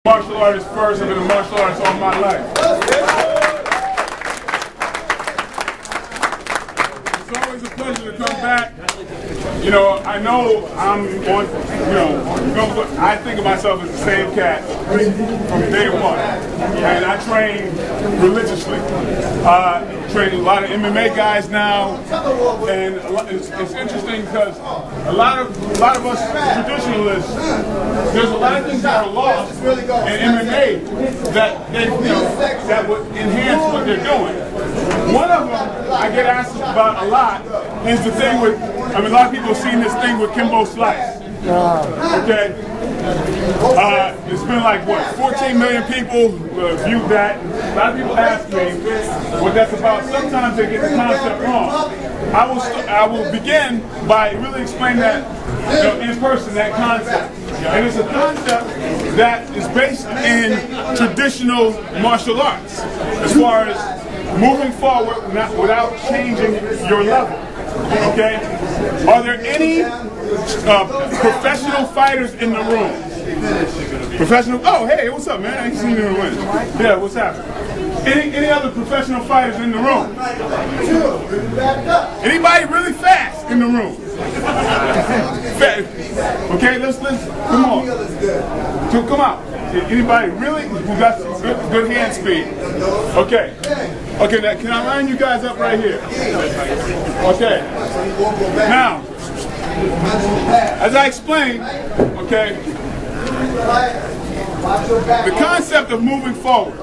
Martial artist first. I've been a martial artist all my life. It's always a pleasure to come back. You know, I know I'm on, I think of myself as the same cat from day one. And I train religiously. Train a lot of MMA guys now. And it's interesting because a lot of us traditionalists, there's a lot of things that are lost in MMA that would enhance what they're doing. One of them I get asked about a lot is the thing with, a lot of people have seen this thing with Kimbo Slice. Okay? It's been like, what, 14 million people viewed that. A lot of people ask me what that's about. Sometimes they get the concept wrong. I will begin by really explaining that in person, that concept. And it's a concept that is based in traditional martial arts, as far as moving forward without changing your level. Okay? Are there any professional fighters in the room? Professional? Oh, hey, what's up, man? I ain't seen you in the win. Yeah, what's happening? Any other professional fighters in the room? Anybody really fast in the room? Okay, let's come on. So come out. Anybody really who got good hand speed? Okay. Okay, now can I line you guys up right here? Okay. Now, as I explained, okay, the concept of moving forward,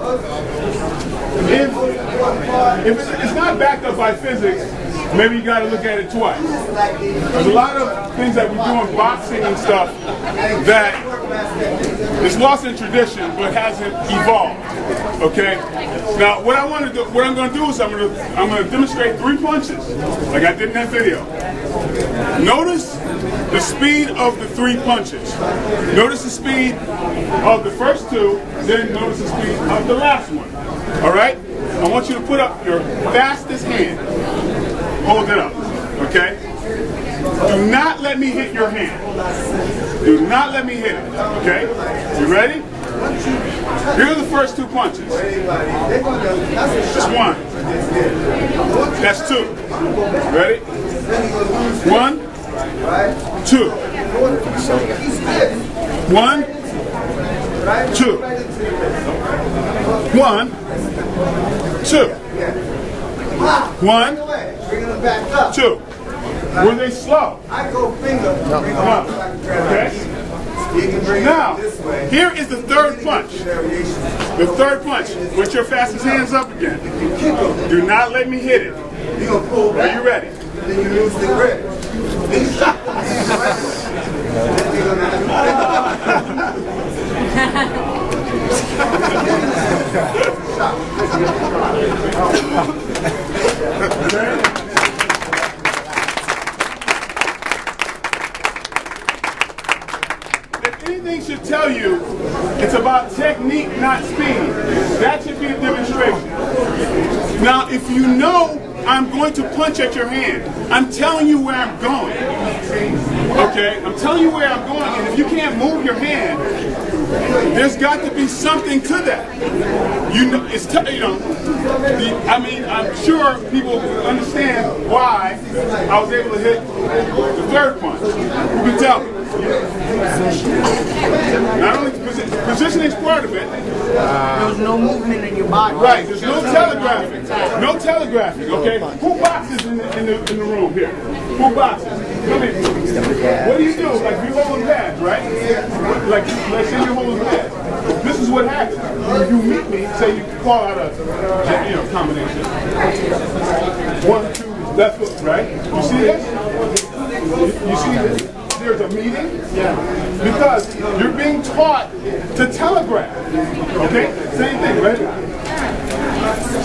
if it's not backed up by physics, maybe you got to look at it twice. There's a lot of things that we do in boxing and stuff that is lost in tradition but hasn't evolved. Okay. Now, what I'm going to do is I'm going to demonstrate 3 punches, like I did in that video. Notice the speed of the 3 punches. Notice the speed of the first 2, then notice the speed of the last one. All right? I want you to put up your fastest hand. Hold it up, okay? Do not let me hit your hand. Do not let me hit it, okay? You ready? Here are the first 2 punches. Just 1. That's 2. Ready? 1, 2. 1, 2. 1, 2. 1, 2. Were they slow? I go finger. No. Okay. Now, here is the 3rd punch. The 3rd punch. Put your fastest hands up again. Do not let me hit it. Are you ready? Then you lose the grip. If anything should tell you it's about technique, not speed, that should be a demonstration. Now, if you know I'm going to punch at your hand, I'm telling you where I'm going. Okay? I'm telling you where I'm going, and if you can't move your hand, there's got to be something to that. I'm sure people understand why I was able to hit the 3rd punch. You can tell me. Not only positioning is part of it. There's no movement in your body. Right. There's no telegraphing. No telegraphing. Okay. Who boxes in the room here? Who boxes? Come here. What do you do? Like you holding pads, right? Like let's say you're holding pads. This is what happens. You meet me. Say you call out a combination. 1, 2, left hook. Right. You see this? You see this? There's a meeting? Yeah. Because you're being taught to telegraph. Okay? Same thing, right?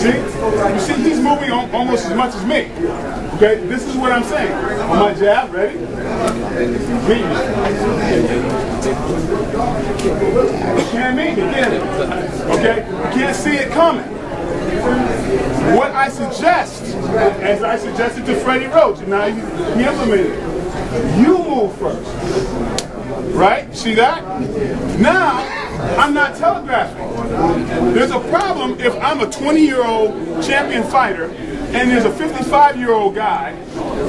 See? You see he's moving almost as much as me. Okay? This is what I'm saying. On my jab, ready? Meet me. You can't meet me, can you? Okay? You can't see it coming. What I suggest, as I suggested to Freddie Roach, and now he implemented it. You move first. Right? See that? Now, I'm not telegraphing. There's a problem if I'm a 20-year-old champion fighter and there's a 55-year-old guy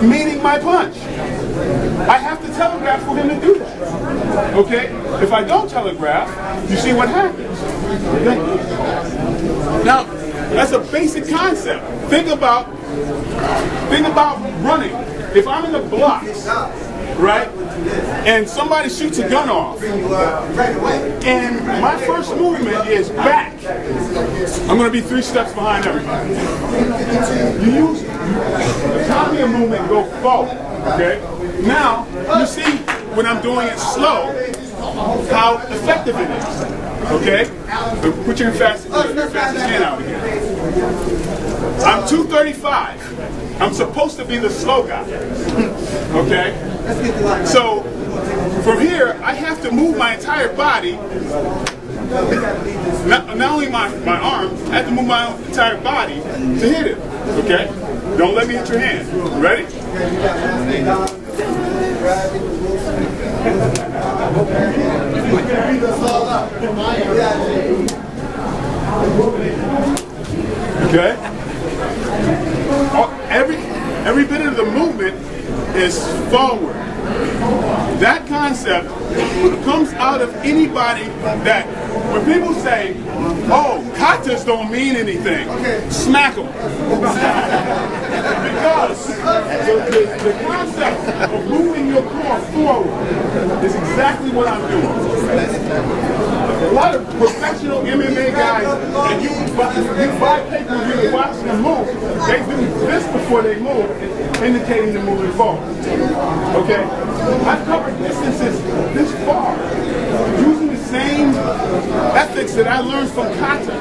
meeting my punch. I have to telegraph for him to do that. Okay? If I don't telegraph, you see what happens. Now, that's a basic concept. Think about running. If I'm in the blocks, right, and somebody shoots a gun off, and my first movement is back, I'm going to be 3 steps behind everybody. You use the timing of movement, go forward, okay? Now, you see when I'm doing it slow, how effective it is, okay? Put your fastest hand out again. I'm 235. I'm supposed to be the slow guy, okay? So, from here, I have to move my entire body, not only my arm, I have to move my entire body to hit it, okay? Don't let me hit your hand. You ready? Okay? Every bit of the movement is forward. That concept comes out of anybody that, when people say, oh, katas don't mean anything, smack them. Because the concept of moving your core forward is exactly what I'm doing. A lot of professional MMA guys, and you buy pay-per-view and watch them move, they do this before they move, indicating they're moving forward. Okay? I've covered distances this far using the same ethics that I learned from kata.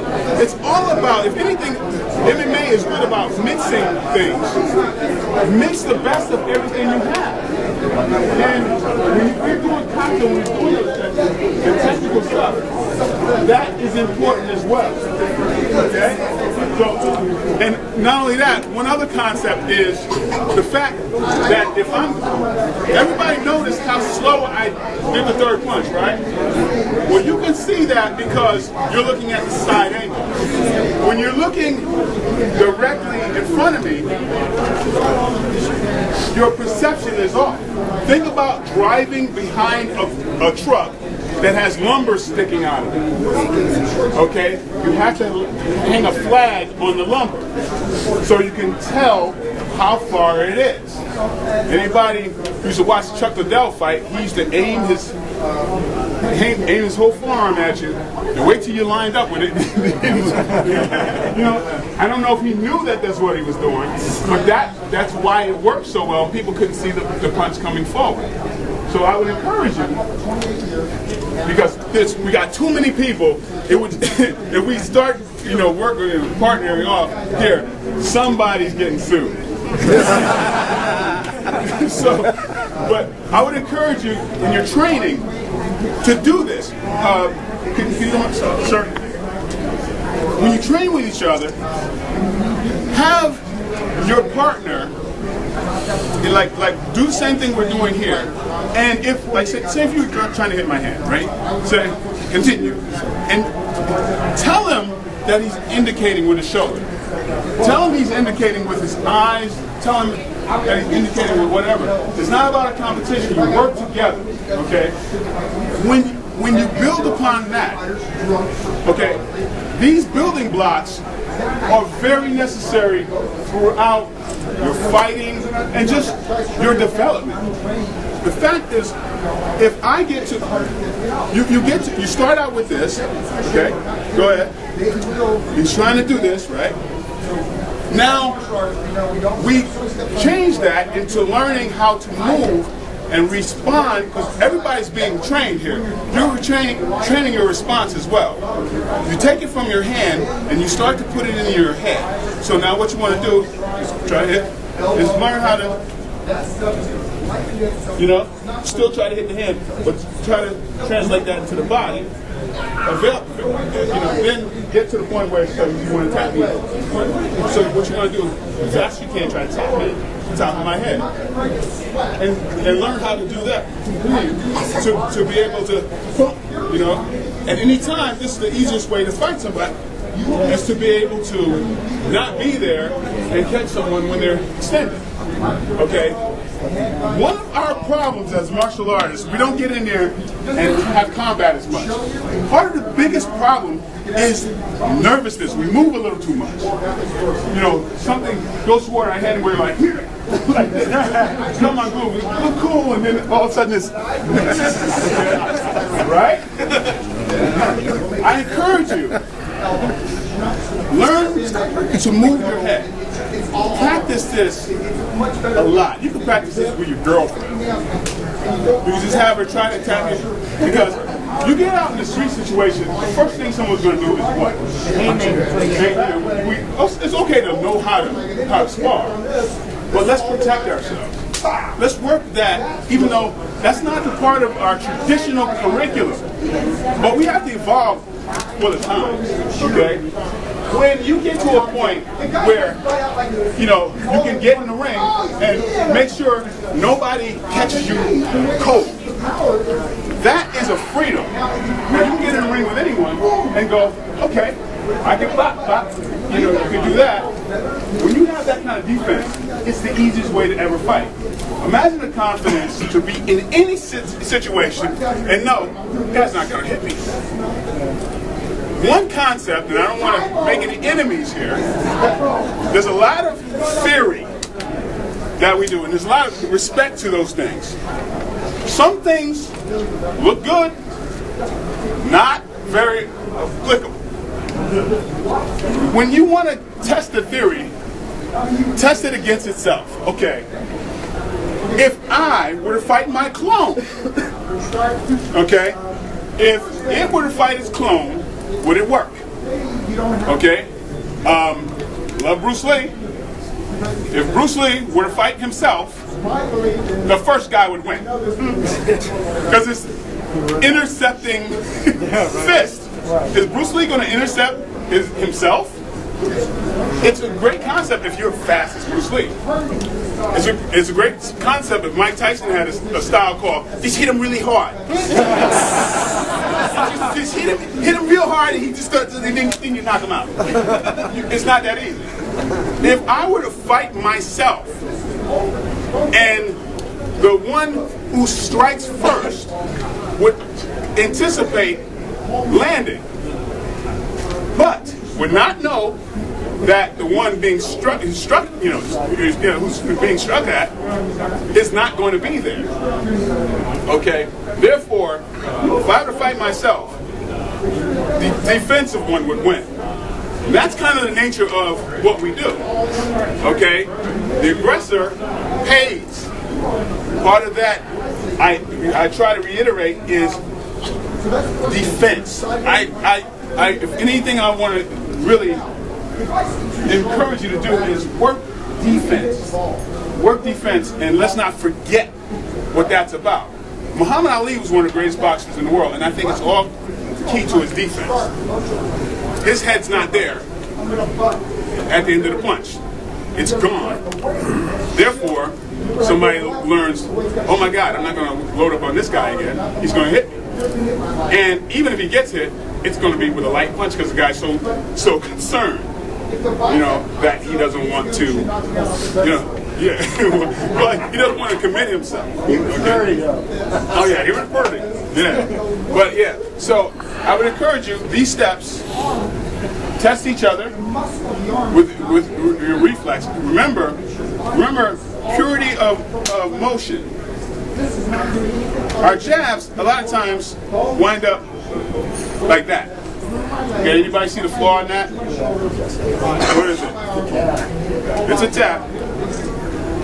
It's all about, if anything, MMA is good about mixing things. Mix the best of everything you have. And when we're doing kata, when we're doing the technical stuff, that is important as well. Okay? So, and not only that, one other concept is the fact that if everybody noticed how slow I did the third punch, right? Well, you can see that because you're looking at the side angle. When you're looking directly in front of me, your perception is off. Think about driving behind a truck that has lumber sticking out of it. Okay? You have to hang a flag on the lumber so you can tell how far it is. Anybody who used to watch Chuck Liddell fight, he used to aim his whole forearm at you and wait till you lined up with it. You know, I don't know if he knew that that's what he was doing, but that's why it worked so well. People couldn't see the punch coming forward. So I would encourage you, because we got too many people. It would if we start, working and partnering off here, somebody's getting sued. So, but I would encourage you in your training to do this. Sir, when you train with each other, have your partner like do the same thing we're doing here. And if, like, say if you're trying to hit my hand, right? Say, continue, and tell him that he's indicating with his shoulder. Tell him he's indicating with his eyes. Tell him that he's indicating with whatever. It's not about a competition. You work together, okay? When you build upon that, okay, these building blocks are very necessary throughout your fighting and just your development. The fact is, if I get to, you start out with this, okay? Go ahead. He's trying to do this, right? Now, we change that into learning how to move and respond, because everybody's being trained here. You're training your response as well. You take it from your hand and you start to put it into your head. So now what you want to do is try to hit, is learn how to, still try to hit the hand, but try to translate that into the body. Then get to the point where you want to tap me. So what you want to do is, as fast as you can, try to tap me on top of my head, and learn how to do that to be able to You know, at any time, this is the easiest way to fight somebody, is to be able to not be there and catch someone when they're extended. Okay? One of our problems as martial artists, we don't get in there and have combat as much. Part of the biggest problem is nervousness. We move a little too much. You know, something goes toward our head and we're like, here, like this. Come on, groove. We look cool, and then all of a sudden it's, right? I encourage you, learn to move your head. Practice this a lot. You can practice this with your girlfriend. You just have her try to attack you. Because you get out in the street situation, the first thing someone's going to do is what? It's okay to know how to spar, but let's protect ourselves. Let's work that, even though that's not the part of our traditional curriculum. But we have to evolve for the times, okay? When you get to a point where, you know, you can get in the ring and make sure nobody catches you cold, that is a freedom. Now you can get in the ring with anyone and go, okay, I can pop, you know, you can do that. When you have that kind of defense, it's the easiest way to ever fight. Imagine the confidence to be in any situation and know, that's not going to hit me. One concept, and I don't want to make any enemies here, there's a lot of theory that we do, and there's a lot of respect to those things. Some things look good, not very applicable. When you want to test a theory, test it against itself. Okay, if I were to fight my clone, okay, if it were to fight its clone, would it work? Okay, love Bruce Lee. If Bruce Lee were to fight himself, the first guy would win. Because it's intercepting fist. Is Bruce Lee going to intercept himself? It's a great concept if you're fast as Bruce Lee. It's a great concept if Mike Tyson had a style called, just hit him really hard. Just hit him real hard and he just starts, and then you knock him out. It's not that easy. If I were to fight myself and the one who strikes first would anticipate landing, but would not know that the one being struck, who's being struck at, is not going to be there. Okay. Therefore, if I were to fight myself, the defensive one would win. And that's kind of the nature of what we do. Okay. The aggressor pays. Part of that, I try to reiterate, is defense. If anything I want to really encourage you to do is work defense. Work defense, and let's not forget what that's about. Muhammad Ali was one of the greatest boxers in the world, and I think it's all key to his defense. His head's not there at the end of the punch. It's gone. Therefore, somebody learns, oh my God, I'm not going to load up on this guy again. He's going to hit me. And even if he gets hit, it's going to be with a light punch because the guy's so concerned, that he doesn't want to, well, he doesn't want to commit himself. Okay? Oh yeah, he was perfect. Yeah, but yeah. So I would encourage you, these steps, test each other with your reflex. Remember, purity of motion. Our jabs a lot of times wind up like that. Okay, anybody see the flaw in that? What is it? It's a tap.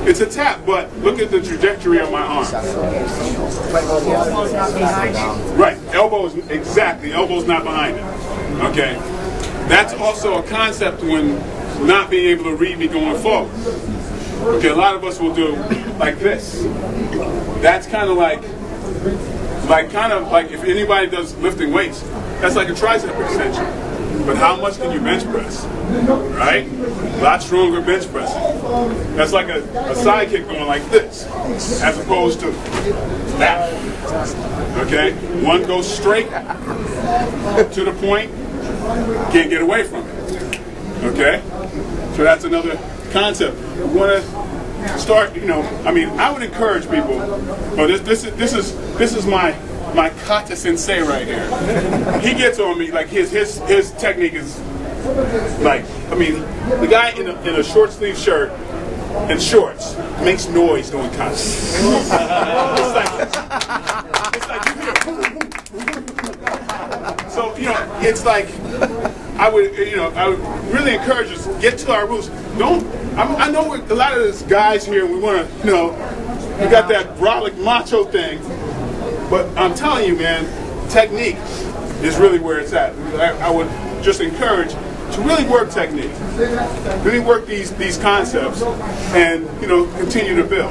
It's a tap, but look at the trajectory of my arm. Right, elbow is exactly, elbow's not behind it. Okay, that's also a concept when not being able to read me going forward. Okay, a lot of us will do like this. That's kind of like if anybody does lifting weights, that's like a tricep extension. But how much can you bench press? Right? A lot stronger bench pressing. That's like a side kick going like this, as opposed to that. Okay? One goes straight to the point, can't get away from it. Okay? So that's another concept. We want to start, I mean, I would encourage people, but this is my kata sensei right here. He gets on me, like his technique is like, I mean, the guy in a short sleeve shirt and shorts makes noise doing kata. It's like you hear. So, it's like I would really encourage us, get to our roots. I know a lot of these guys here, we want to, we got that brolic macho thing, but I'm telling you, man, technique is really where it's at. I would just encourage to really work technique, really work these concepts, and continue to build.